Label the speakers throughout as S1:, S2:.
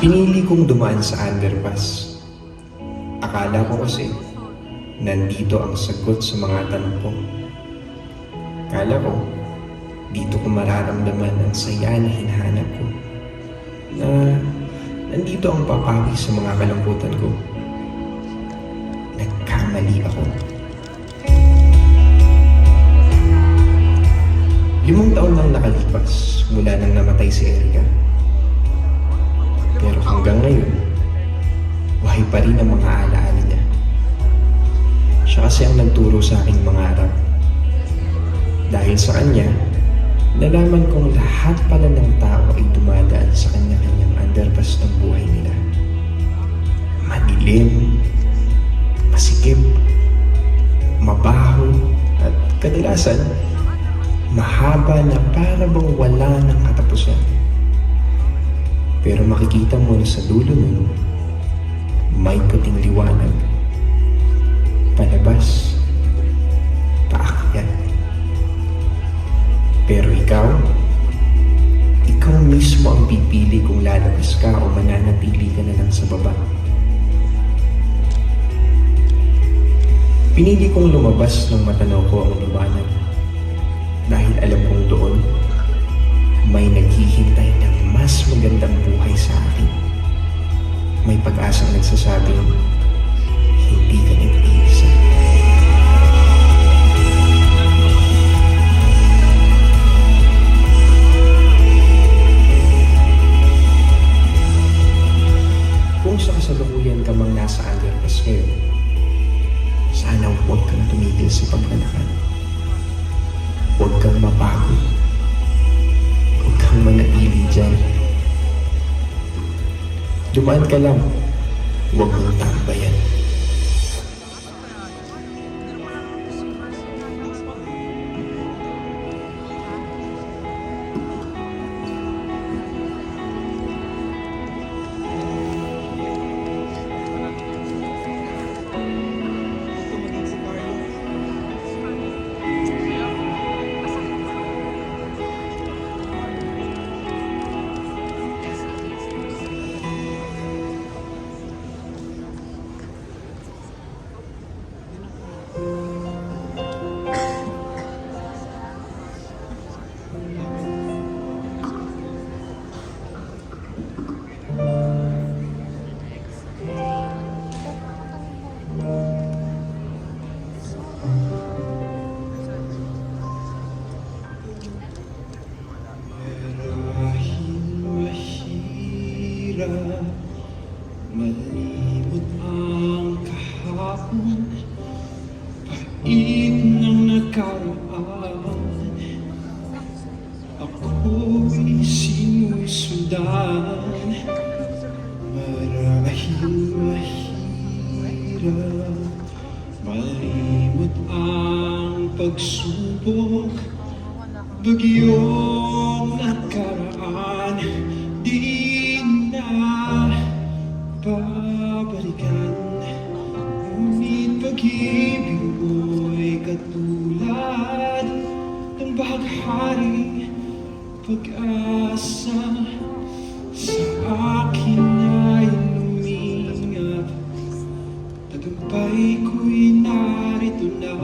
S1: Pinili kong dumaan sa underpass. Akala ko kasi nandito ang sagot sa mga tanong ko. Akala ko dito ko mararamdaman ang saya na hinahanap ko. Na nandito ang papawi sa mga kalungkutan ko. Nagkamali ako. 5 taon nang nakalipas mula nang namatay si Erica. Pero hanggang ngayon, buhay pa rin ang mga alaala niya. Siya kasi ang nagturo sa aking mangarap. Dahil sa kanya, nalaman kong lahat pala ng tao ay dumadaan sa kanya-kanyang underpass ng buhay nila. Madilim, masikip, mabaho, at kadalasan, mahaba na para bang wala ng katapusan. Pero makikita mo na sa dulo nun, may puting liwanag. Palabas, paakyat. Pero ikaw mismo ang pipili kung lalabas ka o mananatili ka na lang sa baba. Pinili kong lumabas nang matanaw ko ang liwanag. Dahil alam kong doon, may naghihintay ng mas magandang buhay sa akin. May pag-asang nagsasabing, hindi ka nag-iisa. Kung sa kasalukuyan ka mang nasa underpass ngayon, sana huwag kang tumigil sa paglalakad. Huwag kang mapagod. Huwag kang manatili dyan. Dumaan ka lang. Huwag mong tambayan. Malimot ang kahapon, pait ng nakaraan. Ako'y sinusundan, marahil mahirap. Malimot ang pagsubok, bagyong nakaraan. Di na babalikan, ngunit pag-ibig mo'y katulad ng bahaghari. Pag-asa sa akin ay lumingap, tagumpay ko'y narito na.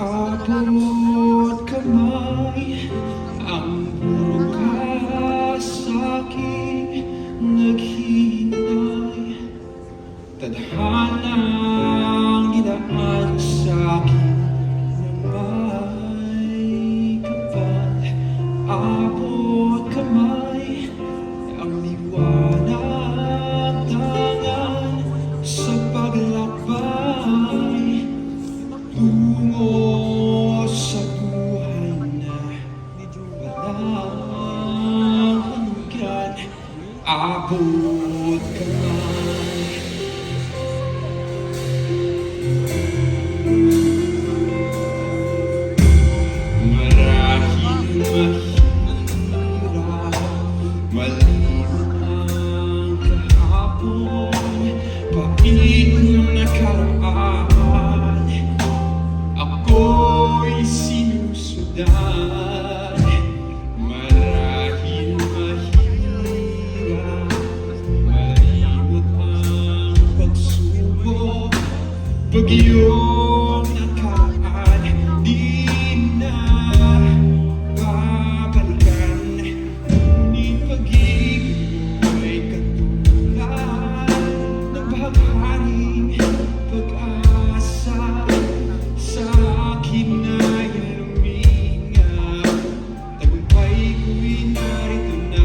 S1: Abot kamay, ang buka sa'king naghihintay. Tadhanang idaan sa'kin na may kapal. Abot kamay, ang liwanag tangan sa paglakbay tungo sa buhay na walang hanggan. Abot kamay, iyong nakaraan di na babalikan. Ngunit pag-ibig mo'y katulad ng bahagharing pag-asa sa akin ay lumingap. Tagumpay ko'y narito na.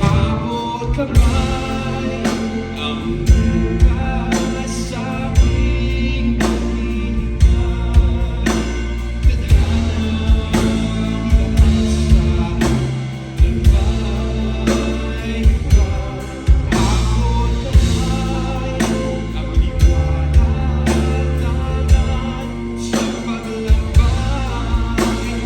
S1: Abot kamay ang bukas sa aking paghinihal. Tadhanang iasa, lalay ka. Abot kamay ang liwanag tangan sa paglakbay. Sa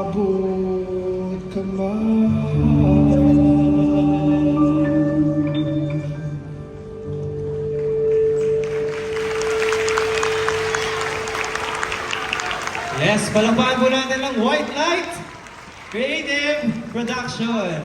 S1: abot kamay.
S2: Yes, palakpakan po natin lang White Light Creative Production.